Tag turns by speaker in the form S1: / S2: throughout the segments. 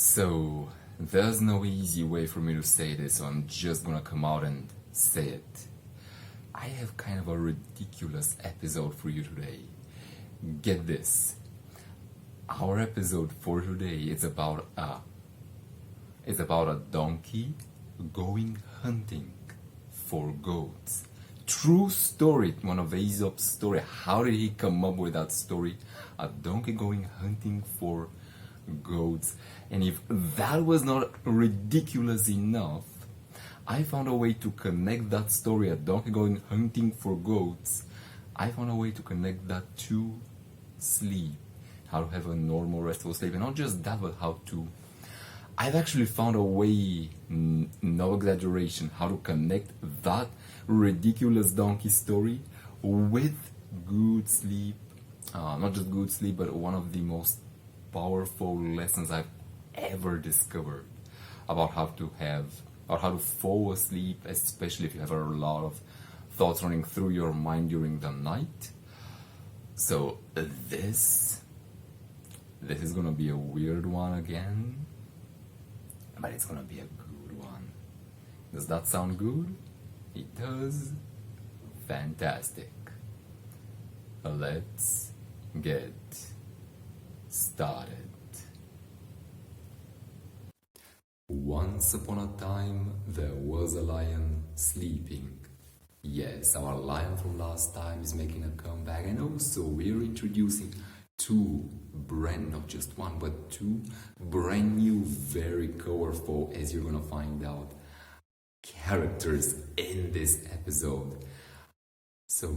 S1: So, there's no easy way for me to say this, so I'm just gonna come out and say it. I have kind of a ridiculous episode for you today. Get this. Our episode for today is about a donkey going hunting for goats. True story, one of Aesop's story. How did he come up with that story? A donkey going hunting for goats. And if that was not ridiculous enough, I found a way to connect that story, a donkey going hunting for goats. I found a way to connect that to sleep, how to have a normal restful sleep, and not just that, but how to. I've actually found a way, no exaggeration, how to connect that ridiculous donkey story with good sleep. Not just good sleep, but one of the most powerful lessons I've ever discovered about how to fall asleep, especially if you have a lot of thoughts running through your mind during the night. So this is gonna be a weird one again, but it's gonna be a good one. Does that sound good? It does? Fantastic. Let's get started. Once upon a time, there was a lion sleeping. Yes, our lion from last time is making a comeback, and also we're introducing not just one, but two brand new, very colorful, as you're gonna find out, characters in this episode. So,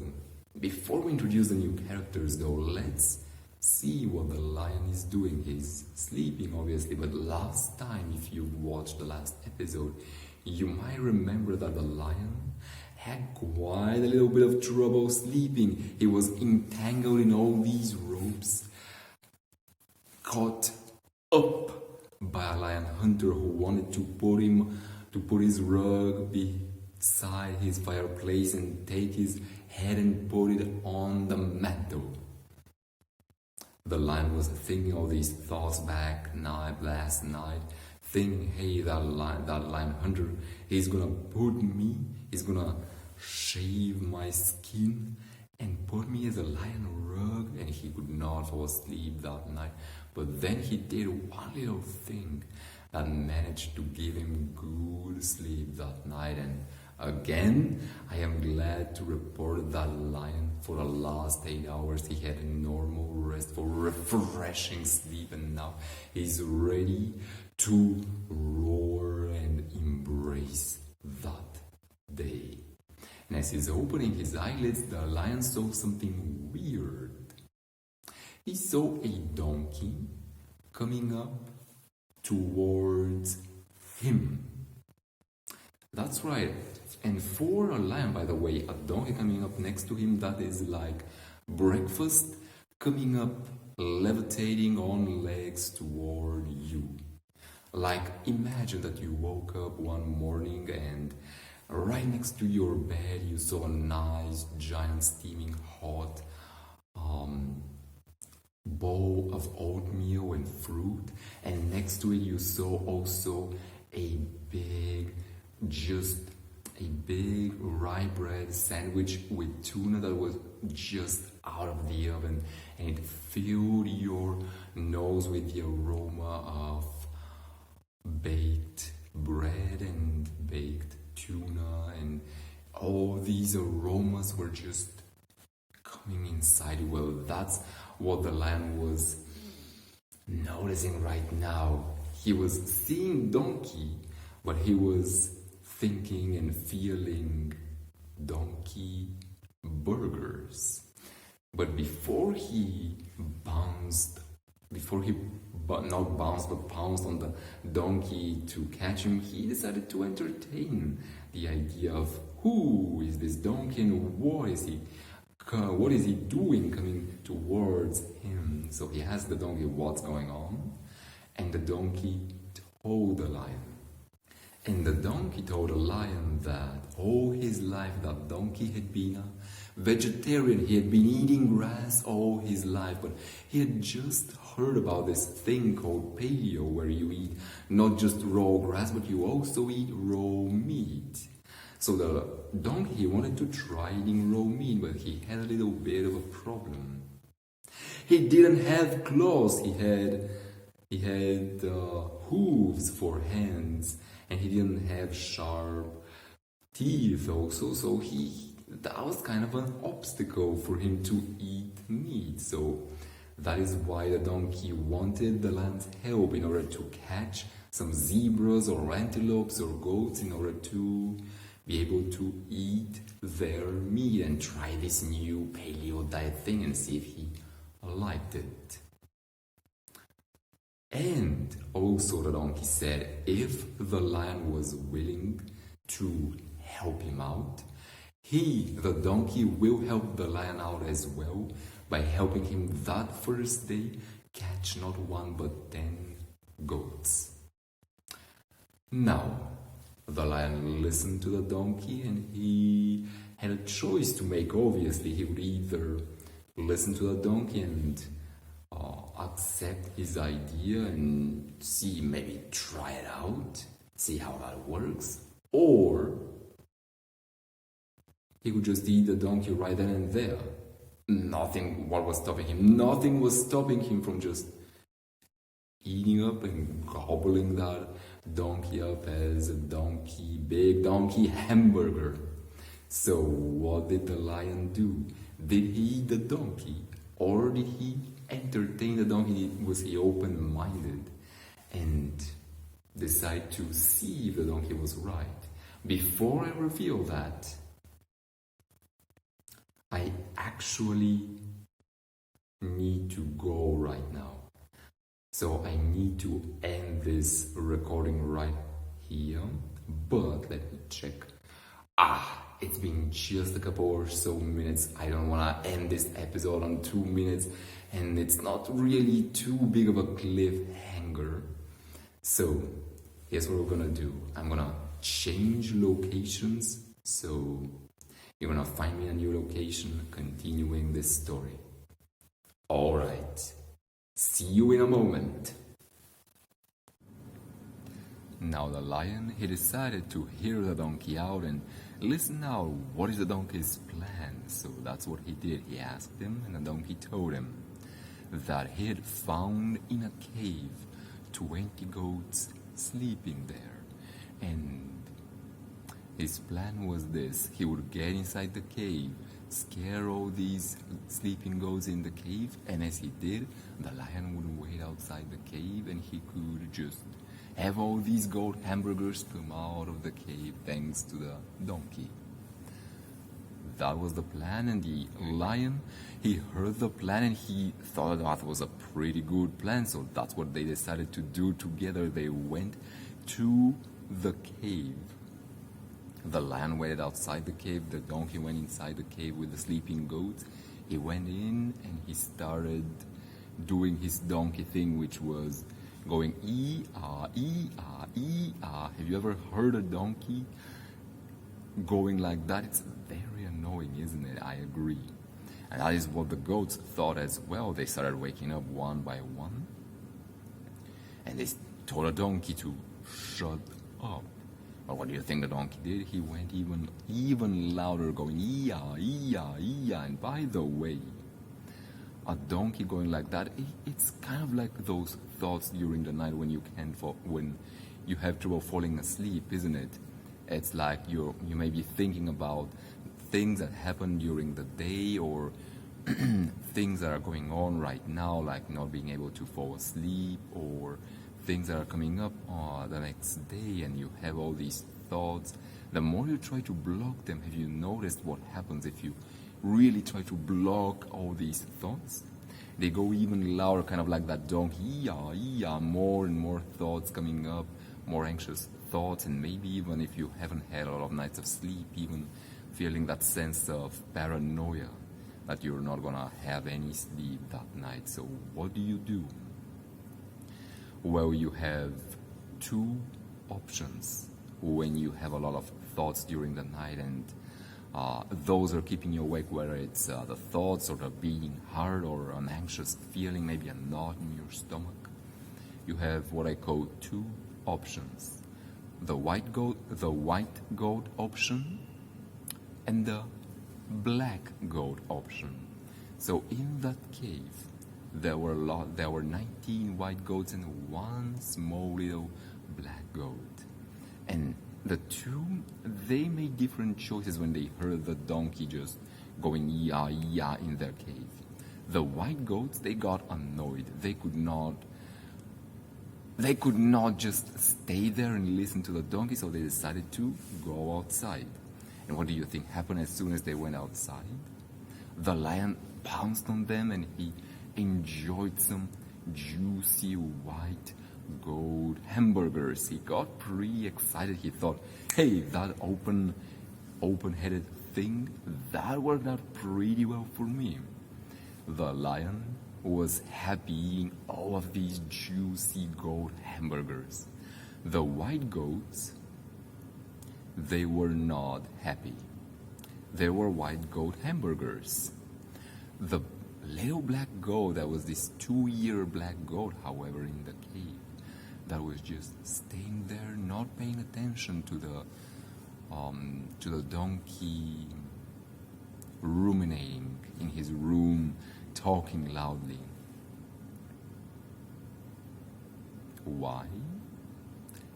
S1: before we introduce the new characters though, let's see what the lion is doing. He's sleeping, obviously, but last time, if you watched the last episode, you might remember that the lion had quite a little bit of trouble sleeping. He was entangled in all these ropes, caught up by a lion hunter who wanted to put his rug beside his fireplace and take his head and put it on the mantle. The lion was thinking all these thoughts last night, thinking, hey, that lion hunter, he's gonna shave my skin and put me as a lion rug, and he could not fall asleep that night. But then he did one little thing that managed to give him good sleep that night. And again, I am glad to report that lion, for the last 8 hours, he had a normal, restful, refreshing sleep, and now he's ready to roar and embrace that day. And as he's opening his eyelids, the lion saw something weird. He saw a donkey coming up towards him. That's right. And for a lion, by the way, a donkey coming up next to him, that is like breakfast coming up, levitating on legs toward you. Like, imagine that you woke up one morning and right next to your bed you saw a nice, giant, steaming hot bowl of oatmeal and fruit, and next to it you saw also a big rye bread sandwich with tuna that was just out of the oven, and it filled your nose with the aroma of baked bread and baked tuna, and all these aromas were just coming inside you. Well, that's what the lion was noticing right now. He was seeing donkey, but he was thinking and feeling donkey burgers. But before he pounced on the donkey to catch him, he decided to entertain the idea of who is this donkey and what is he doing coming towards him. So he asked the donkey what's going on, and the donkey told the lion. And the donkey told the lion that all his life that donkey had been a vegetarian. He had been eating grass all his life, but he had just heard about this thing called paleo, where you eat not just raw grass, but you also eat raw meat. So the donkey wanted to try eating raw meat, but he had a little bit of a problem. He didn't have claws, he had hooves for hands, and he didn't have sharp teeth also, so that was kind of an obstacle for him to eat meat. So that is why the donkey wanted the lion's help in order to catch some zebras or antelopes or goats in order to be able to eat their meat and try this new paleo diet thing and see if he liked it. And also the donkey said if the lion was willing to help him out, the donkey, will help the lion out as well by helping him that first day catch not 1 but 10 goats. Now, the lion listened to the donkey and he had a choice to make. Obviously, he would either listen to the donkey and accept his idea and maybe try it out, see how that works, or he could just eat the donkey right then and there. Nothing was stopping him from just eating up and gobbling that donkey up as a big donkey hamburger. So what did the lion do? Did he eat the donkey, or did he entertain the donkey? Was he open-minded and decide to see if the donkey was right? Before I reveal that, I actually need to go right now. So I need to end this recording right here. But let me check. It's been just a couple or so minutes. I don't want to end this episode on 2 minutes, and it's not really too big of a cliffhanger. So here's what we're gonna do. I'm gonna change locations. So you're gonna find me a new location continuing this story. Alright, see you in a moment. Now the lion, he decided to hear the donkey out and listen out, what is the donkey's plan? So that's what he did. He asked him, and the donkey told him that he had found in a cave 20 goats sleeping there. And his plan was this: he would get inside the cave, scare all these sleeping goats in the cave, and as he did, the lion would wait outside the cave and he could just have all these goat hamburgers come out of the cave thanks to the donkey. That was the plan, and the lion, he heard the plan and he thought that was a pretty good plan, so that's what they decided to do together. They went to the cave. The lion waited outside the cave, the donkey went inside the cave with the sleeping goats. He went in and he started doing his donkey thing, which was going ee-ah, ee-ah, ee-ah. Have you ever heard a donkey going like that? It's very annoying, isn't it? I agree. And that is what the goats thought as well. They started waking up one by one. And they told the donkey to shut up. But what do you think the donkey did? He went even louder, going ee-ah, ee-ah, ee-ah. And by the way, a donkey going like that, it's kind of like those thoughts during the night when when you have trouble falling asleep, isn't it? It's like you may be thinking about things that happened during the day, or things that are going on right now, like not being able to fall asleep, or things that are coming up the next day, and you have all these thoughts. The more you try to block them, have you noticed what happens if you really try to block all these thoughts? They go even louder, kind of like that donkey, ee-ah, more and more thoughts coming up, more anxious thoughts, and maybe even if you haven't had a lot of nights of sleep, even feeling that sense of paranoia that you're not gonna have any sleep that night. So what do? Well, you have two options when you have a lot of thoughts during the night, and those are keeping you awake, whether it's the thoughts or the beating heart or an anxious feeling, maybe a knot in your stomach. You have what I call two options: the white goat option and the black goat option. So in that cave, there were 19 white goats and one small little black goat. And the two, they made different choices when they heard the donkey just going yeah, yeah in their cave. The white goats, they got annoyed. They could not just stay there and listen to the donkey, so they decided to go outside. And what do you think happened as soon as they went outside? The lion pounced on them and he enjoyed some juicy white gold hamburgers. He got pretty excited. He thought, hey, that open-headed thing, that worked out pretty well for me. The lion was happy eating all of these juicy gold hamburgers. The white goats, they were not happy. They were white goat hamburgers. The little black goat, that was this 2-year black goat, however, in the cave, that was just staying there, not paying attention to the donkey ruminating in his room, talking loudly. Why?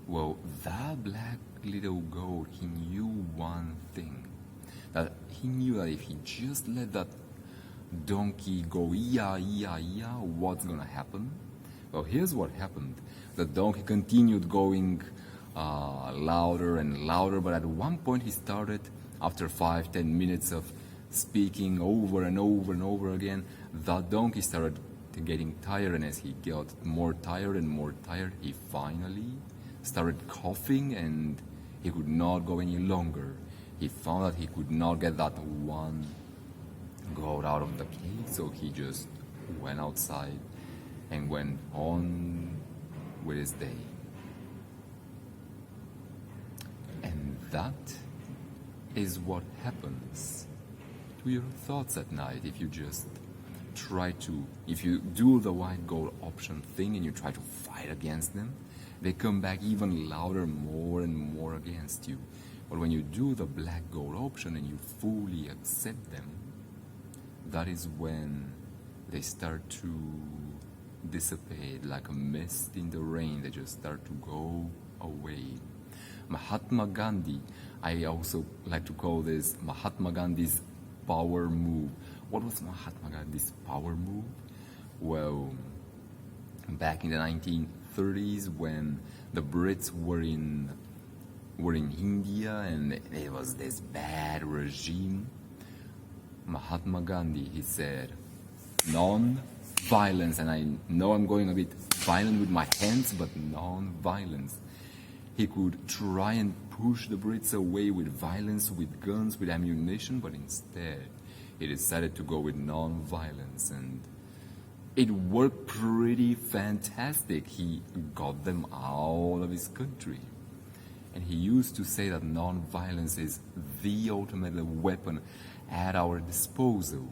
S1: Well, that black little goat, he knew one thing. That he knew that if he just let that donkey go, yeah, yeah, yeah, what's gonna happen? Well, here's what happened. The donkey continued going louder and louder, but at one point he started, after 5-10 minutes of speaking over and over and over again, the donkey started getting tired, and as he got more tired and more tired, he finally started coughing and he could not go any longer. He found that he could not get that one goat out of the cave, so he just went outside and went on with his day. And that is what happens to your thoughts at night if you just if you do the white goat option thing and you try to fight against them, they come back even louder, more and more against you. But when you do the black goat option and you fully accept them, that is when they start to dissipate like a mist in the rain. They just start to go away. Mahatma Gandhi, I also like to call this Mahatma Gandhi's power move. What was Mahatma Gandhi's power move? Well, back in the 1930s, when the Brits were in India and it was this bad regime, Mahatma Gandhi, he said, non-violence, and I know I'm going a bit violent with my hands, but non-violence. He could try and push the Brits away with violence, with guns, with ammunition, but instead he decided to go with non-violence, and it worked pretty fantastic. He got them out of his country. And he used to say that non-violence is the ultimate weapon at our disposal.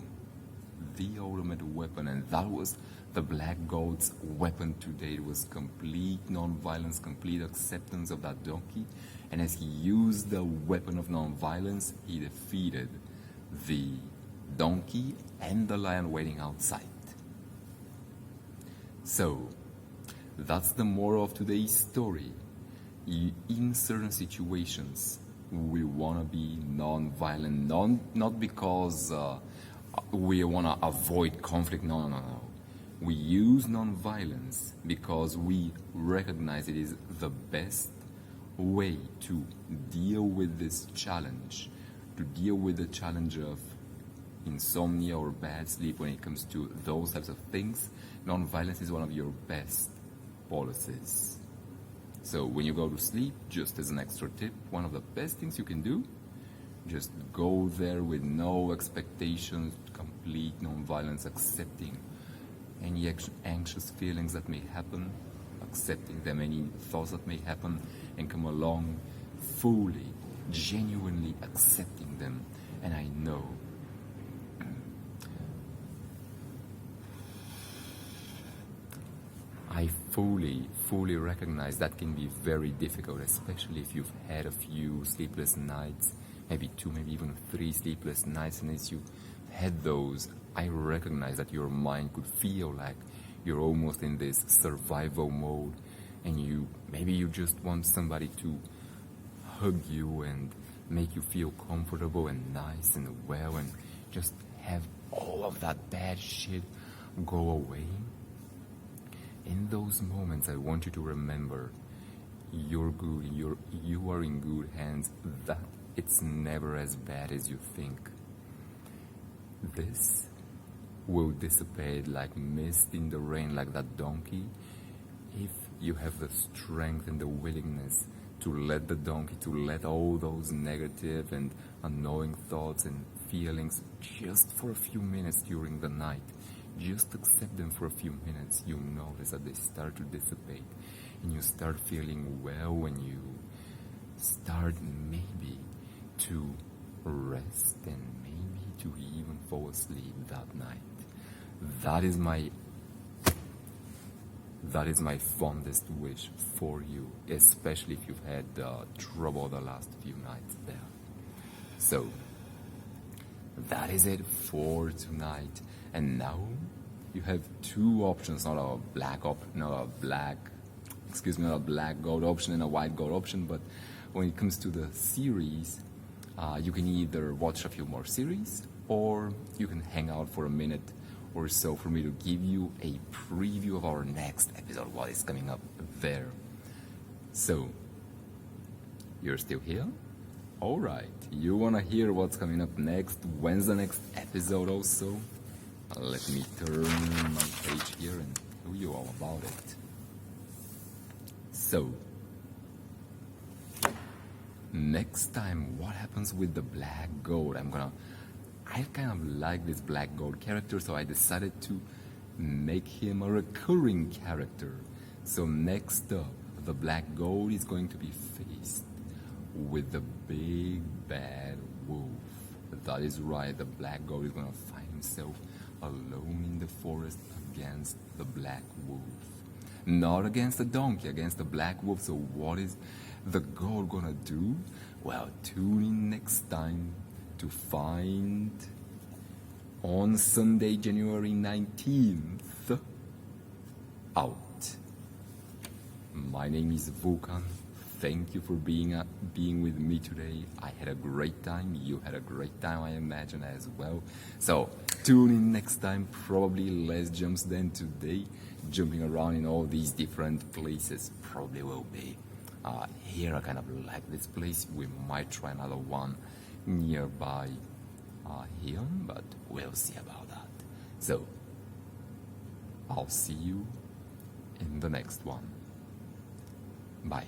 S1: The ultimate weapon, and that was the black goat's weapon today. It was complete non-violence, complete acceptance of that donkey. And as he used the weapon of non-violence, he defeated the donkey and the lion waiting outside. So, that's the moral of today's story. In certain situations, we want to be non-violent, not because we want to avoid conflict. No. We use non-violence because we recognize it is the best way to deal with this challenge, to deal with the challenge of insomnia or bad sleep. When it comes to those types of things, non-violence is one of your best policies. So when you go to sleep, just as an extra tip, one of the best things you can do, just go there with no expectations, complete non-violence, accepting any anxious feelings that may happen, accepting them, any thoughts that may happen, and come along fully, genuinely accepting them And I know I fully recognize that can be very difficult, especially if you've had a few sleepless nights, maybe 2, maybe even 3 sleepless nights, and as you had those, I recognize that your mind could feel like you're almost in this survival mode, and maybe you just want somebody to hug you and make you feel comfortable and nice and well and just have all of that bad shit go away. In those moments, I want you to remember you're good, you are in good hands, that it's never as bad as you think. This will dissipate like mist in the rain, like that donkey, if you have the strength and the willingness to let the donkey, to let all those negative and annoying thoughts and feelings just for a few minutes during the night. Just accept them for a few minutes. You notice that they start to dissipate and you start feeling well when you start maybe to rest and maybe to even fall asleep that night. That is my fondest wish for you, especially if you've had trouble the last few nights there. So, that is it for tonight. And now, you have 2 options, not a black gold option and a white gold option, but when it comes to the series, you can either watch a few more series, or you can hang out for a minute or so for me to give you a preview of our next episode, what is coming up there. So, you're still here? Alright, you wanna hear what's coming up next? When's the next episode also? Let me turn my page here and tell you all about it. So, next time, what happens with the black gold? I kind of like this black gold character, so I decided to make him a recurring character. So next up, the black gold is going to be faced with the big bad wolf. That is right, the black gold is going to find himself alone in the forest against the black wolf. Not against the donkey, against the black wolf. So what is the gold gonna do? Well, tune in next time to find on Sunday, January 19th, out. My name is Vulcan. Thank you for being with me today. I had a great time. You had a great time, I imagine, as well. So tune in next time. Probably less jumps than today. Jumping around in all these different places probably will be. Here I kind of like this place. We might try another one nearby here, but we'll see about that. So I'll see you in the next one. Bye.